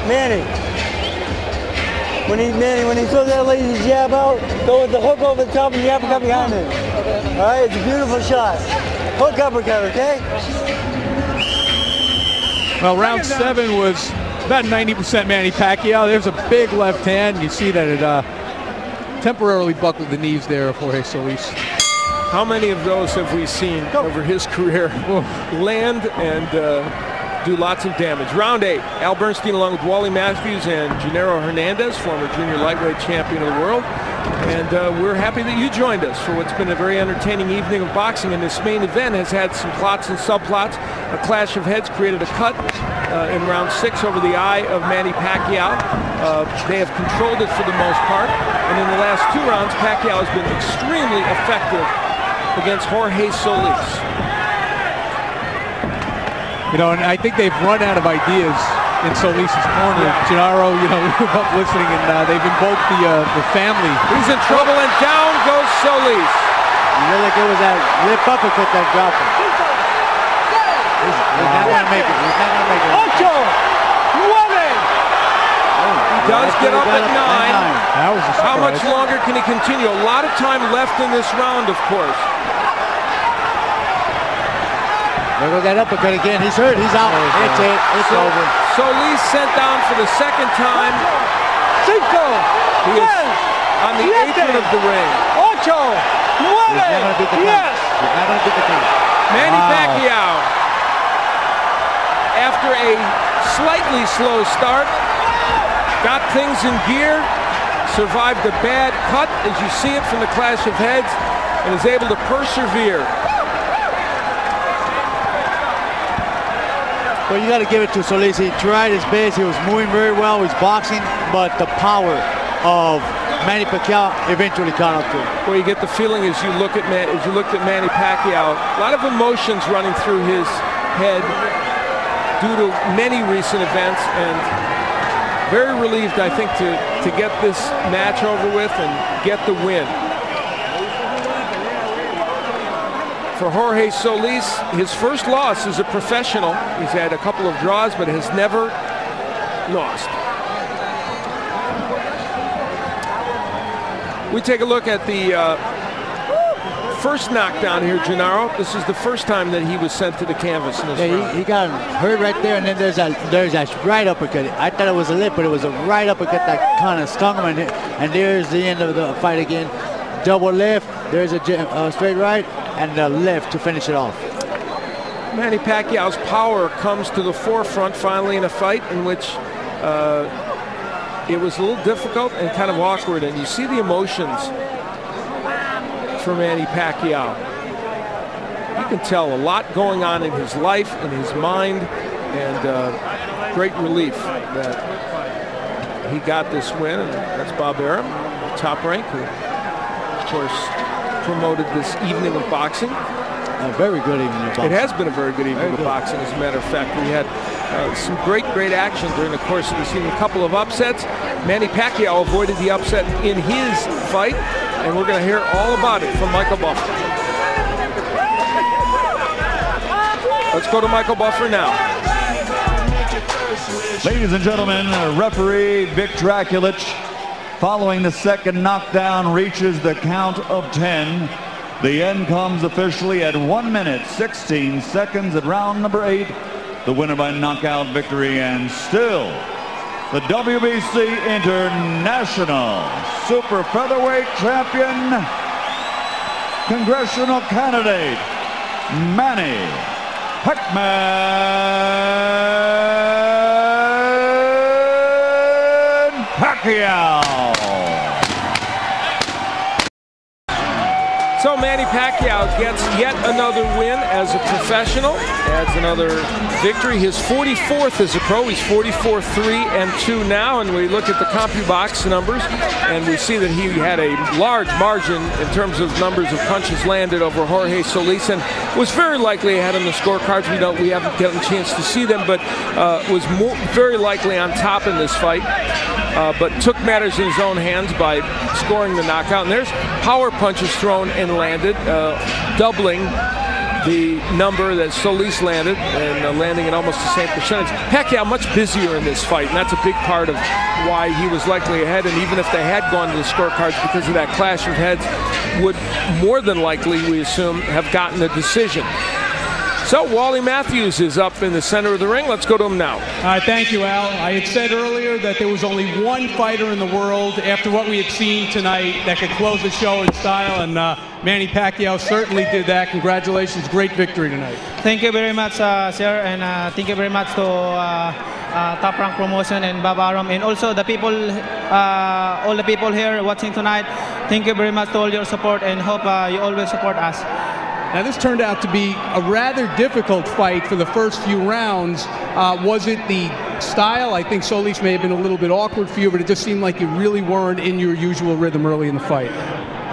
L: Manny. When he throws that lazy jab out, go with the hook over the top and the uppercut behind it. All right, it's a beautiful shot. Hook uppercut, okay?
M: Well, round 7 was about 90% Manny Pacquiao. There's a big left hand. You see that it temporarily buckled the knees there of Jorge Solis.
A: How many of those have we seen over his career land and do lots of damage? Round 8, Al Bernstein along with Wally Matthews and Gennaro Hernandez, former junior lightweight champion of the world. And we're happy that you joined us for what's been a very entertaining evening of boxing. And this main event has had some plots and subplots. A clash of heads created a cut in round 6 over the eye of Manny Pacquiao. They have controlled it for the most part. And in the last 2 rounds, Pacquiao has been extremely effective against Jorge Solis.
M: You know, and I think they've run out of ideas in Solis' corner.
A: Yeah.
M: Gennaro, you know, we were up listening, and they've invoked the family.
A: He's in trouble, and down goes Solis.
C: You look like it was that lip uppercut that dropped him. He's not going to make it. He's not going to make it.
L: Ocho! 9!
A: He does get up at 9.
M: That was a surprise.
A: How much longer can he continue? A lot of time left in this round, of course.
C: There goes that uppercut again. He's hurt. He's out. It's it. It's over.
A: Solis sent down for the 2nd time.
L: Cinco!
A: He is on the apron of the ring.
L: Ocho! 9!
C: He's not going to beat the king.
L: Yes!
C: He's not going to beat the king.
A: Manny Pacquiao, after a slightly slow start, got things in gear, survived a bad cut, as you see it from the clash of heads, and is able to persevere.
C: Well, you got to give it to Solis. He tried his best. He was moving very well. He was boxing, but the power of Manny Pacquiao eventually caught up to him.
A: Well, you get the feeling as you looked at Manny Pacquiao, a lot of emotions running through his head due to many recent events, and very relieved, I think, to get this match over with and get the win. For Jorge Solis, his first loss as a professional. He's had a couple of draws, but has never lost. We take a look at the first knockdown here, Gennaro. This is the first time that he was sent to the canvas in this round.
C: He got hurt right there, and then there's that right uppercut. I thought it was a lip, but it was a right uppercut that kind of stung him, and there's the end of the fight again. Double left, there's a straight right, and the left to finish it off.
A: Manny Pacquiao's power comes to the forefront finally in a fight in which it was a little difficult and kind of awkward, and you see the emotions for Manny Pacquiao. You can tell a lot going on in his life, in his mind, and great relief that he got this win. And that's Bob Arum, Top Rank, who, of course, promoted this evening of boxing.
C: A very good evening of boxing.
A: It has been a very good evening of boxing, as a matter of fact. We had some great action during the course of this evening. A couple of upsets. Manny Pacquiao avoided the upset in his fight, and we're going to hear all about it from Michael Buffer. Let's go to Michael Buffer now.
D: Ladies and gentlemen, referee Vic Draculich, following the second knockdown, reaches the count of 10. The end comes officially at 1 minute, 16 seconds at round number 8. The winner by knockout victory, and still the WBC International Super Featherweight Champion, Congressional candidate, Manny
A: Pacquiao. So Manny Pacquiao gets yet another win as a professional, adds another victory. His 44th as a pro. He's 44-3-2 now, and we look at the CompuBox numbers, and we see that he had a large margin in terms of numbers of punches landed over Jorge Solis, and was very likely ahead on the scorecards. We haven't gotten a chance to see them, but was very likely on top in this fight. But took matters in his own hands by scoring the knockout. And there's power punches thrown and landed, doubling the number that Solis landed, and landing at almost the same percentage. Pacquiao much busier in this fight, and that's a big part of why he was likely ahead. And even if they had gone to the scorecards because of that clash of heads, would more than likely, we assume, have gotten a decision. So Wally Matthews is up in the center of the ring. Let's go to him now.
B: Thank you, Al. I had said earlier that there was only one fighter in the world after what we had seen tonight that could close the show in style, and Manny Pacquiao certainly did that. Congratulations, great victory tonight.
G: Thank you very much, sir, and thank you very much to Top Rank Promotion and Bob Arum, and also the people, all the people here watching tonight. Thank you very much to all your support, and hope you always support us.
B: Now, this turned out to be a rather difficult fight for the first few rounds. Was it the style? I think Solis may have been a little bit awkward for you, but it just seemed like you really weren't in your usual rhythm early in the fight.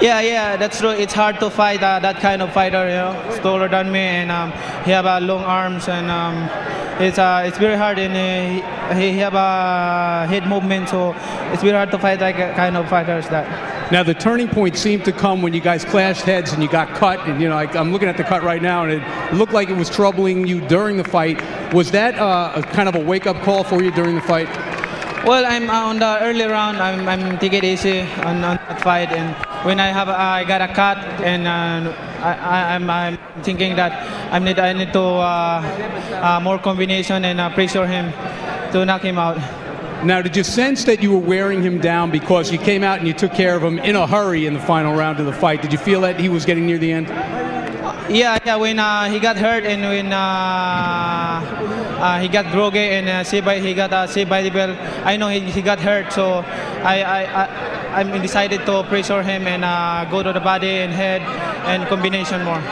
G: Yeah, that's true. It's hard to fight that kind of fighter, you know. He's taller than me, and he have long arms, and it's very hard, and he have a head movement, so it's very hard to fight that kind of fighters.
B: Now, the turning point seemed to come when you guys clashed heads and you got cut. And, you know, I'm looking at the cut right now, and it looked like it was troubling you during the fight. Was that a kind of a wake-up call for you during the fight?
G: Well, I'm on the early round. I'm taking it easy on that fight, and when I got a cut, and I'm thinking that I need to more combination and pressure him to knock him out.
B: Now, did you sense that you were wearing him down because you came out and you took care of him in a hurry in the final round of the fight? Did you feel that he was getting near the end?
G: Yeah. When he got hurt, and when he got droge and he got saved by the bell, I know he got hurt, so I decided to pressure him and go to the body and head and combination more.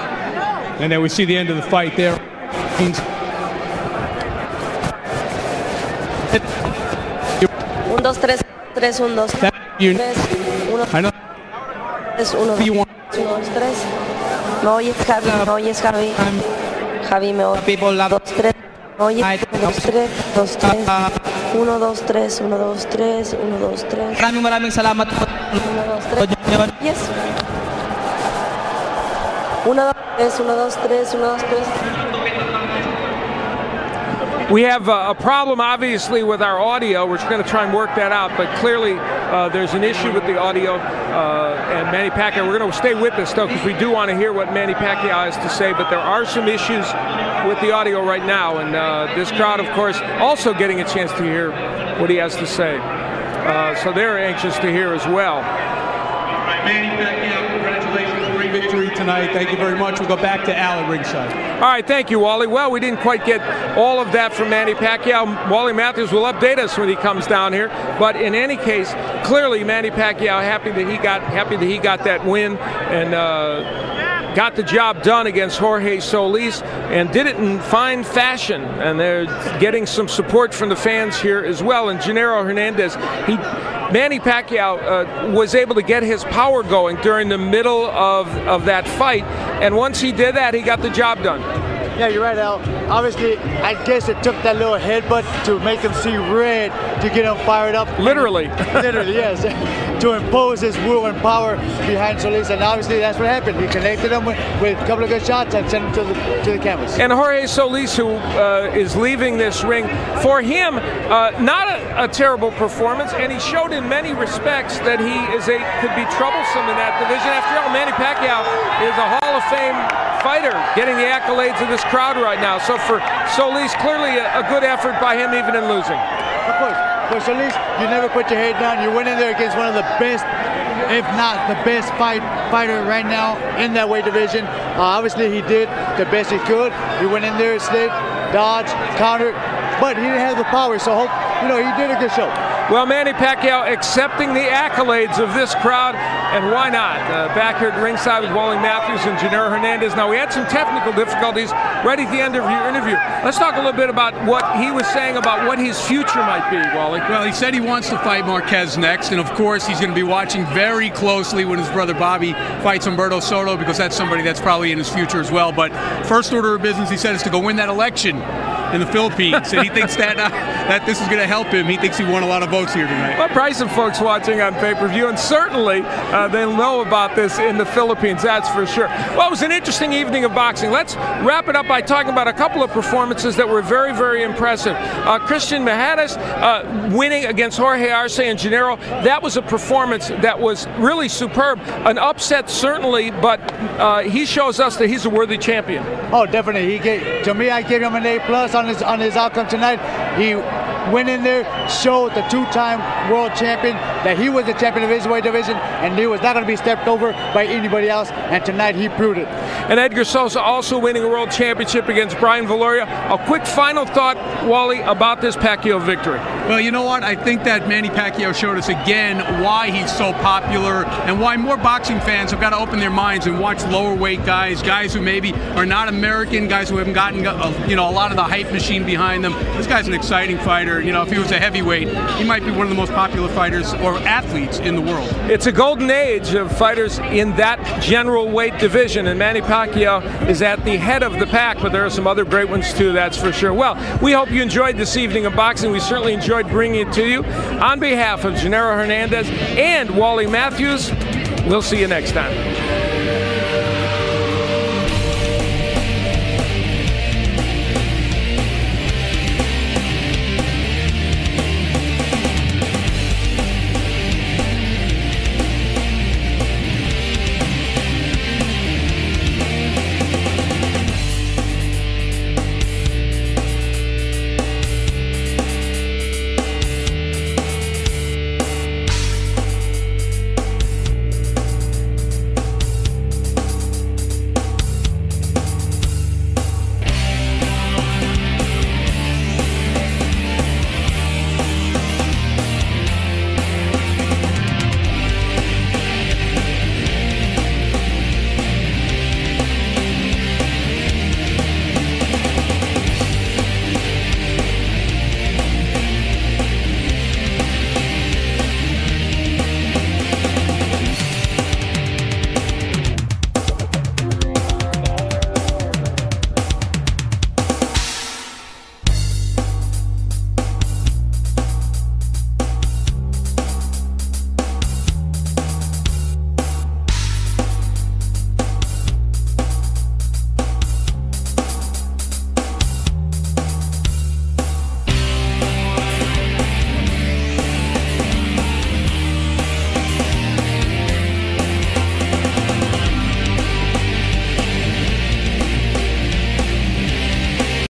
B: And then we see the end of the fight there.
N: 1, 2, 3, 3, 1, 2, 3, 1, 3, 1, 2, 3. ¿Me oyes, Javi? ¿Me oyes, Javi? Javi, ¿me oyes? 2, 3. ¿Me oyes? 2, 3, 2, 3. 1, 2, 3, 1, 2, 3, 1, 2, 3.
G: Maraming salamat po.
N: 1, 2, 3. Yes. 1, 2, 3, 1, 2, 3, 1, 2, 3.
A: We have a problem, obviously, with our audio. We're going to try and work that out, but clearly there's an issue with the audio and Manny Pacquiao. We're going to stay with this, though, because we do want to hear what Manny Pacquiao has to say, but there are some issues with the audio right now, and this crowd, of course, also getting a chance to hear what he has to say. So they're anxious to hear as well.
B: Manny Pacquiao, congratulations. Great victory tonight. Thank you very much. We'll go back to Al at ringside.
A: All right, thank you, Wally. Well, we didn't quite get all of that from Manny Pacquiao. Wally Matthews will update us when he comes down here. But in any case, clearly Manny Pacquiao happy that he got that win and got the job done against Jorge Solis, and did it in fine fashion. And they're getting some support from the fans here as well. And Gennaro Hernandez, Manny Pacquiao was able to get his power going during the middle of that fight, and once he did that, he got the job done.
C: Yeah, you're right, Al. Obviously, I guess it took that little headbutt to make him see red, to get him fired up.
A: Literally.
C: Literally, yes. To impose his will and power behind Solis, and obviously that's what happened. He connected him with a couple of good shots and sent him to the canvas.
A: And Jorge Solis, who is leaving this ring, for him, not a terrible performance, and he showed in many respects that he could be troublesome in that division. After all, Manny Pacquiao is a Hall of Fame fighter, getting the accolades of this crowd right now. So for Solis, clearly a good effort by him, even in losing.
C: Of course. For Solis, you never put your head down. You went in there against one of the best, if not the best fighter right now in that weight division. Obviously, he did the best he could. He went in there, slid, dodged, countered, but he didn't have the power, so he did a good show.
A: Well, Manny Pacquiao accepting the accolades of this crowd, and why not? Back here at ringside with Wally Matthews and Gennaro Hernandez. Now, we had some technical difficulties right at the end of your interview. Let's talk a little bit about what he was saying about what his future might be, Wally.
B: Well, he said he wants to fight Marquez next, and of course, he's going to be watching very closely when his brother Bobby fights Humberto Soto, because that's somebody that's probably in his future as well. But first order of business, he said, is to go win that election in the Philippines, and he thinks that this is going to help him. He thinks he won a lot of votes here tonight.
A: Well, probably some folks watching on pay-per-view, and certainly they'll know about this in the Philippines, that's for sure. Well, it was an interesting evening of boxing. Let's wrap it up by talking about a couple of performances that were very, very impressive. Christian Mijares winning against Jorge Arce and Gennaro. That was a performance that was really superb. An upset, certainly, but he shows us that he's a worthy champion.
C: Oh, definitely. To me, I gave him an A+ on his outcome tonight. He went in there, showed the two-time world champion that he was the champion of his weight division, and he was not going to be stepped over by anybody else, and tonight he proved it.
A: And Edgar Sosa also winning a world championship against Brian Valoria. A quick final thought, Wally, about this Pacquiao victory.
B: Well, you know what? I think that Manny Pacquiao showed us again why he's so popular and why more boxing fans have got to open their minds and watch lower weight guys who maybe are not American, guys who haven't gotten a lot of the hype machine behind them. This guy's an exciting fighter. You know, if he was a heavyweight, he might be one of the most popular fighters or athletes in the world.
A: It's a golden age of fighters in that general weight division, and Manny Pacquiao is at the head of the pack, but there are some other great ones too, that's for sure. Well, we hope you enjoyed this evening of boxing. We certainly enjoyed bringing it to you. On behalf of Gennaro Hernandez and Wally Matthews, we'll see you next time.